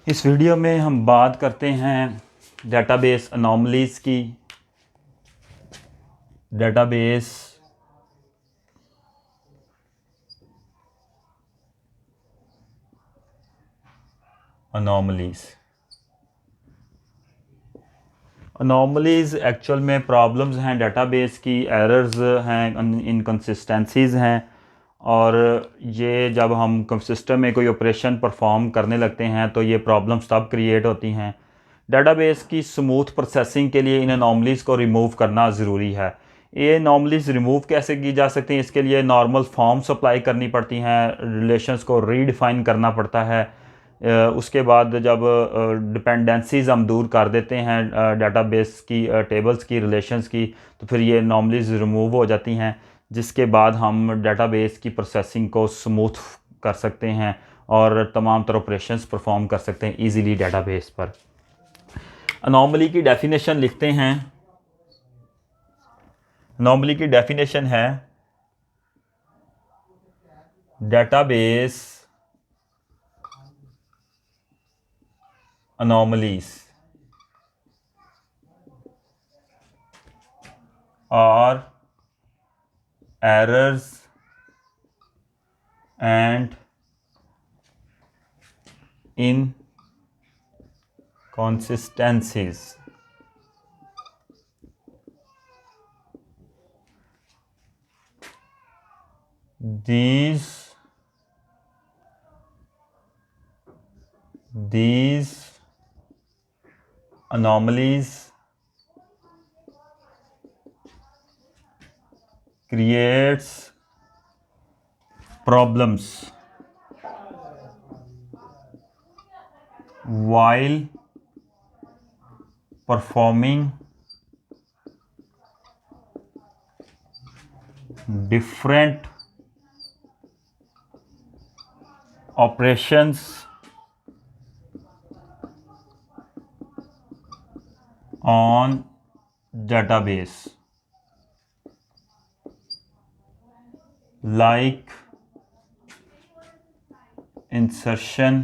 इस वीडियो में हम बात करते हैं डेटाबेस अनोमलीज़ की। डेटाबेस अनोमलीज़ एक्चुअल में प्रॉब्लम्स हैं डेटाबेस की, एरर्स हैं, इनकन्सिस्टेंसीज़ हैं। और ये जब हम सिस्टम में कोई ऑपरेशन परफॉर्म करने लगते हैं तो ये प्रॉब्लम्स तब क्रिएट होती हैं। डेटाबेस की स्मूथ प्रोसेसिंग के लिए इन अनोमलीज़ को रिमूव करना ज़रूरी है। ये अनोमलीज़ रिमूव कैसे की जा सकती हैं? इसके लिए नॉर्मल फॉर्म्स अप्लाई करनी पड़ती हैं, रिलेशंस को रीडिफ़ाइन करना पड़ता है। उसके बाद जब डिपेंडेंसीज़ हम दूर कर देते हैं डेटाबेस की, टेबल्स की, रिलेशंस की, तो फिर ये अनोमलीज़ रिमूव हो जाती हैं, जिसके बाद हम डेटाबेस की प्रोसेसिंग को स्मूथ कर सकते हैं और तमाम तरह ऑपरेशंस परफॉर्म कर सकते हैं इजीली डेटाबेस पर। अनोमली की डेफिनेशन लिखते हैं। अनोमली की डेफिनेशन है database anomalies are errors and inconsistencies these anomalies creates problems while performing different operations on database, like insertion,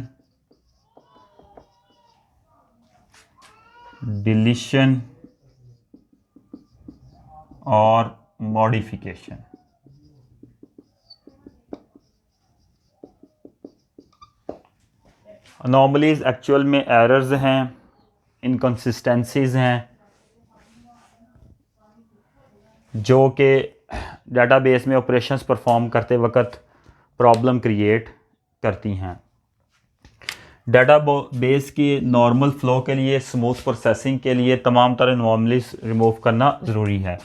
deletion और मॉडिफिकेशन। अनोमलीज़ एक्चुअल में एरर्स हैं, इनकन्सिस्टेंसीज़ हैं, जो कि डेटाबेस में ऑपरेशंस परफॉर्म करते वक्त प्रॉब्लम क्रिएट करती हैं। डेटाबेस की नॉर्मल फ़्लो के लिए, स्मूथ प्रोसेसिंग के लिए तमाम तरह अनोमलीज़ रिमूव करना ज़रूरी है।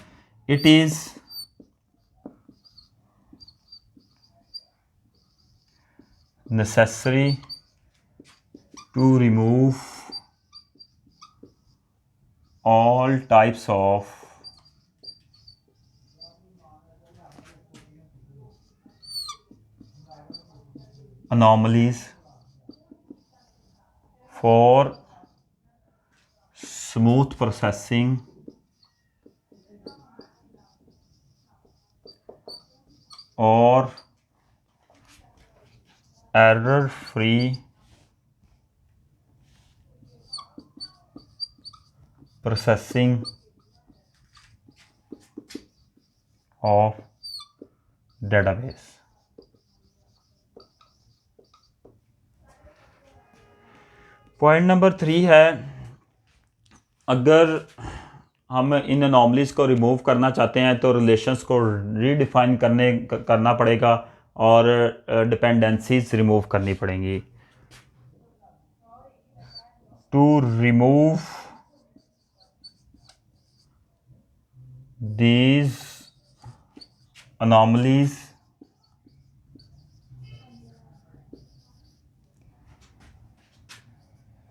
It is necessary to remove all types of anomalies for smooth processing or error-free processing of database। Point number 3 है, अगर हम इन अनोमलीज़ को रिमूव करना चाहते हैं तो रिलेशंस को रीडिफाइन करना पड़ेगा और डिपेंडेंसीज रिमूव करनी पड़ेंगी। To remove these anomalies,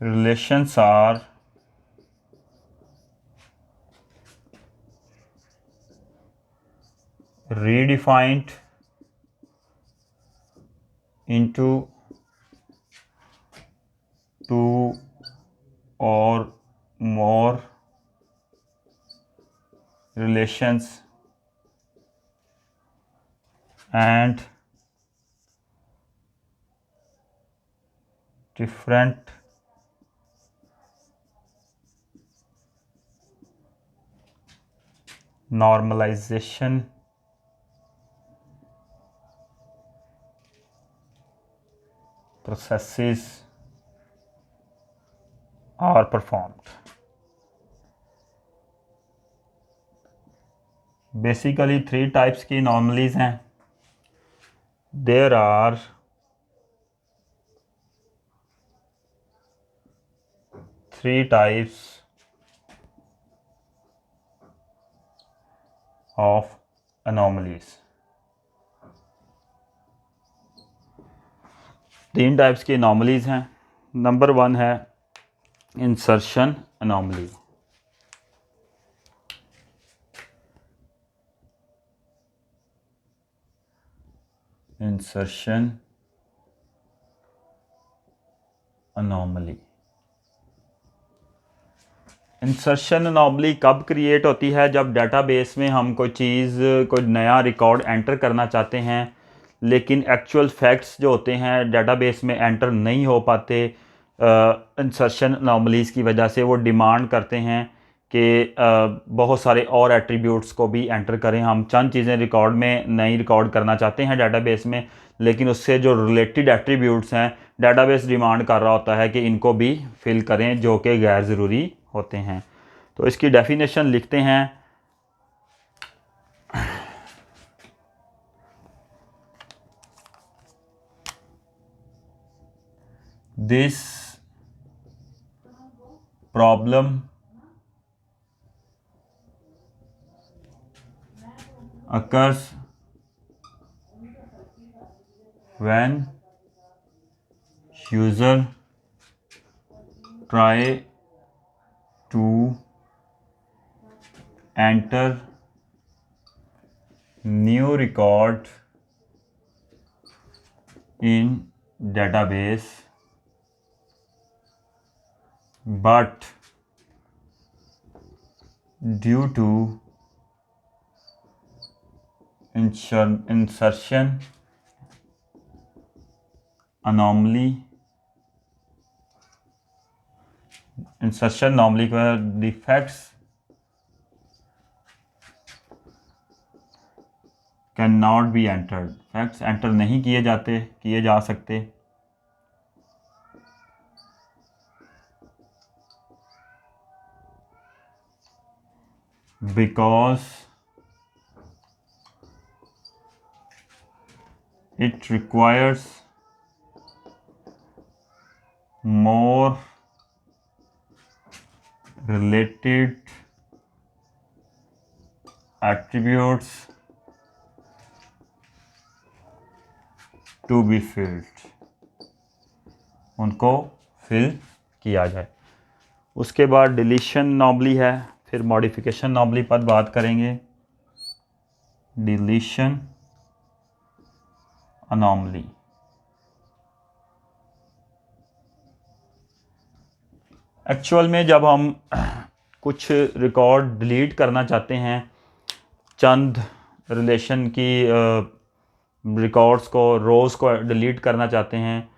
relations are redefined into two or more relations and different normalization processes are performed. Basically 3 types की anomalies हैं. There are 3 types of anomalies. 3 types की anomalies हैं. Number 1 है insertion anomaly. Insertion anomaly. Insertion anomaly कब create होती है? जब database में हम कोई चीज़, कोई नया रिकॉर्ड एंटर करना चाहते हैं, लेकिन एक्चुअल फैक्ट्स जो होते हैं डेटाबेस में एंटर नहीं हो पाते. इंसर्शन अनोमलीज़ की वजह से वो डिमांड करते हैं कि बहुत सारे और एट्रीब्यूट्स को भी एंटर करें. हम चंद चीज़ें रिकॉर्ड में नई रिकॉर्ड करना चाहते हैं डेटाबेस में, लेकिन उससे जो रिलेटेड एट्रीब्यूट्स हैं डेटाबेस डिमांड कर रहा होता है कि इनको भी फिल करें, जो कि गैर ज़रूरी होते हैं. तो इसकी डेफिनेशन लिखते हैं. This problem occurs when user try to enter new record in database but due to insertion anomaly का defects can not be entered. Facts enter नहीं किए जा सकते. Because it requires more related attributes to be filled. उनको fill किया जाए. उसके बाद डिलीशन अनोमली है, फिर मॉडिफिकेशन अनोमली पर बात करेंगे. डिलीशन अनोमली एक्चुअल में जब हम कुछ रिकॉर्ड डिलीट करना चाहते हैं, चंद रिलेशन की रिकॉर्ड्स को, रोज़ को डिलीट करना चाहते हैं,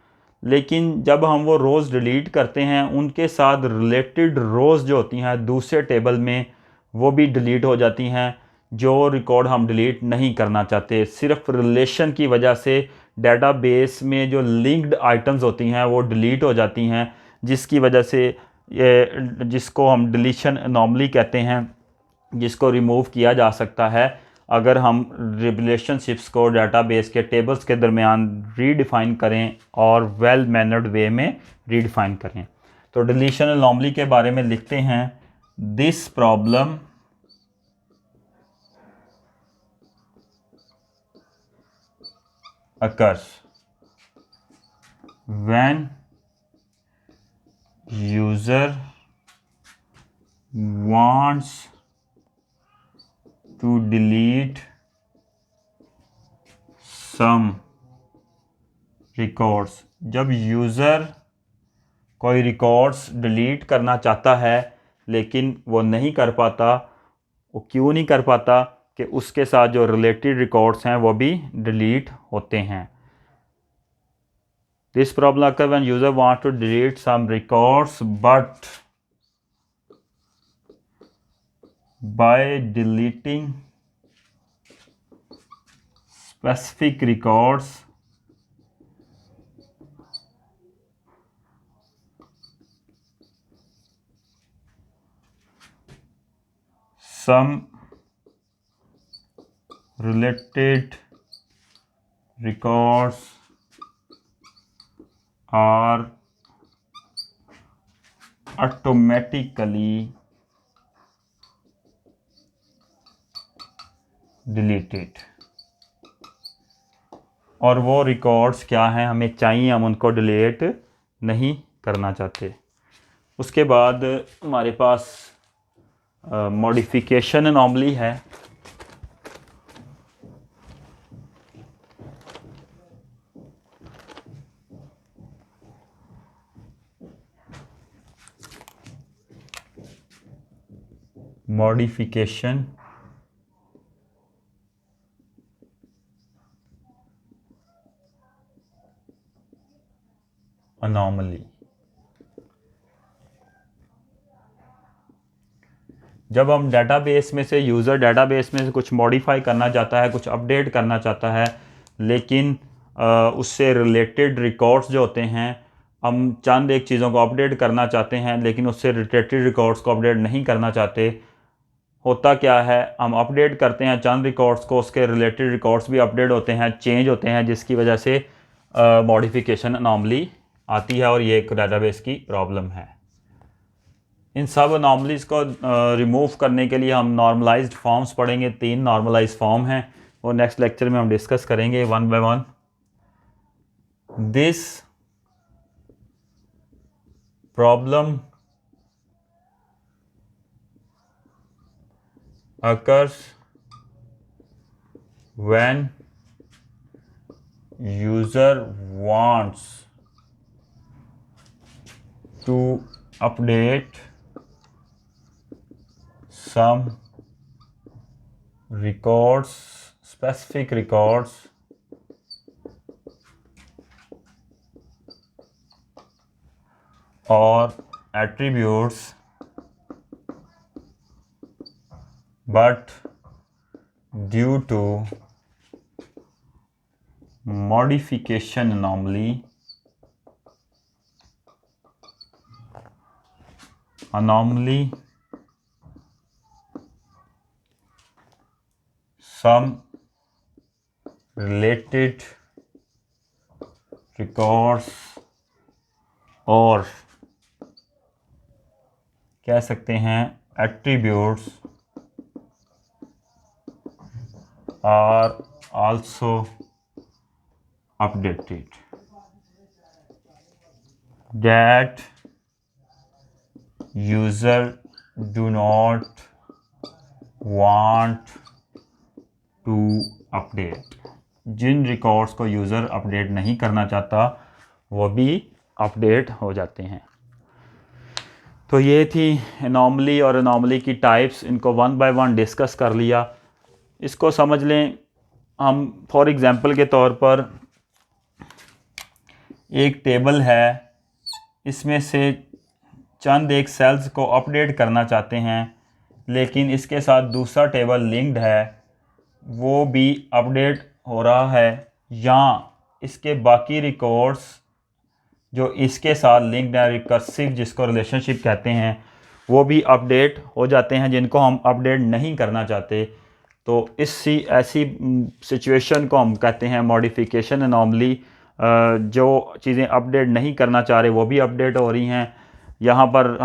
लेकिन जब हम वो रोज़ डिलीट करते हैं उनके साथ रिलेटेड रोज़ जो होती हैं दूसरे टेबल में वो भी डिलीट हो जाती हैं. जो रिकॉर्ड हम डिलीट नहीं करना चाहते, सिर्फ रिलेशन की वजह से डेटाबेस में जो लिंक्ड आइटम्स होती हैं वो डिलीट हो जाती हैं, जिसकी वजह से जिसको हम डिलीशन अनोमली कहते हैं, जिसको रिमूव किया जा सकता है अगर हम रिलेशनशिप्स को डेटाबेस के टेबल्स के दरमियान रीडिफ़ाइन करें और वेल मैनर्ड वे में रीडिफ़ाइन करें. तो डिलीशन अनोमली के बारे में लिखते हैं. This problem occurs when user wants to delete some records. जब यूज़र कोई रिकॉर्ड्स डिलीट करना चाहता है लेकिन वो नहीं कर पाता. वो क्यों नहीं कर पाता? कि उसके साथ जो रिलेटेड रिकॉर्ड्स हैं वो भी डिलीट होते हैं. This problem occur when user want to delete some records but by deleting specific records some related records are automatically deleted। और वो रिकॉर्ड्स क्या हैं हमें चाहिए, हम उनको डिलीट नहीं करना चाहते। उसके बाद हमारे पास मॉडिफिकेशन अनोमली है। मॉडिफिकेशन अनोमली, जब हम डाटाबेस में से यूज़र डाटाबेस में से कुछ मॉडिफाई करना चाहता है, कुछ अपडेट करना चाहता है, लेकिन उससे रिलेटेड रिकॉर्ड्स जो होते हैं, हम चंद एक चीज़ों को अपडेट करना चाहते हैं लेकिन उससे रिलेटेड रिकॉर्ड्स को अपडेट नहीं करना चाहते। होता क्या है, हम अपडेट करते हैं चंद रिकॉर्ड्स को, उसके रिलेटेड रिकॉर्ड्स भी अपडेट होते हैं, चेंज होते हैं, जिसकी वजह से मॉडिफिकेशन अनोमली आती है और ये एक डाटाबेस की प्रॉब्लम है। इन सब अनोमलीज़ को रिमूव करने के लिए हम नॉर्मलाइज्ड फॉर्म्स पढ़ेंगे। 3 नॉर्मलाइज्ड फॉर्म हैं, वो नेक्स्ट लेक्चर में हम डिस्कस करेंगे one by one. This problem occurs when user wants to update some records, specific records or attributes, but due to modification anomaly, some related records और कह सकते हैं attributes are also updated that user do not want to update। जिन records को user update नहीं करना चाहता वो भी अपडेट हो जाते हैं। तो ये थी एनॉमली और एनॉमली की टाइप्स, इनको वन बाय वन डिस्कस कर लिया। इसको समझ लें, हम फॉर एग्ज़ाम्पल के तौर पर एक टेबल है, इसमें से चंद एक सेल्स को अपडेट करना चाहते हैं, लेकिन इसके साथ दूसरा टेबल लिंक्ड है, वो भी अपडेट हो रहा है, या इसके बाकी रिकॉर्ड्स जो इसके साथ लिंक्ड है, रिकर्सिव जिसको रिलेशनशिप कहते हैं, वो भी अपडेट हो जाते हैं, जिनको हम अपडेट नहीं करना चाहते। तो ऐसी सिचुएशन को हम कहते हैं मॉडिफिकेशन अनोमली। जो चीज़ें अपडेट नहीं करना चाह रहे वो भी अपडेट हो रही हैं। यहाँ पर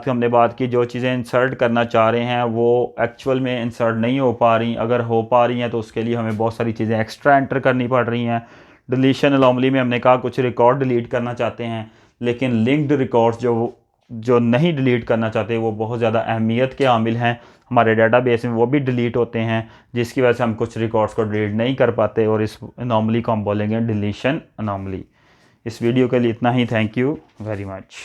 हमने बात की जो चीज़ें इंसर्ट करना चाह रहे हैं वो एक्चुअल में इंसर्ट नहीं हो पा रही, अगर हो पा रही हैं तो उसके लिए हमें बहुत सारी चीज़ें एक्स्ट्रा एंटर करनी पड़ रही हैं। डिलीशन अनोमली में हमने कहा कुछ रिकॉर्ड डिलीट करना चाहते हैं, लेकिन लिंक्ड रिकॉर्ड्स जो नहीं डिलीट करना चाहते वो बहुत ज़्यादा अहमियत के हामिल हैं हमारे डाटाबेस में, वो भी डिलीट होते हैं, जिसकी वजह से हम कुछ रिकॉर्ड्स को डिलीट नहीं कर पाते, और इस अनोमली को हम बोलेंगे डिलीशन अनोमली। इस वीडियो के लिए इतना ही। Thank you very much.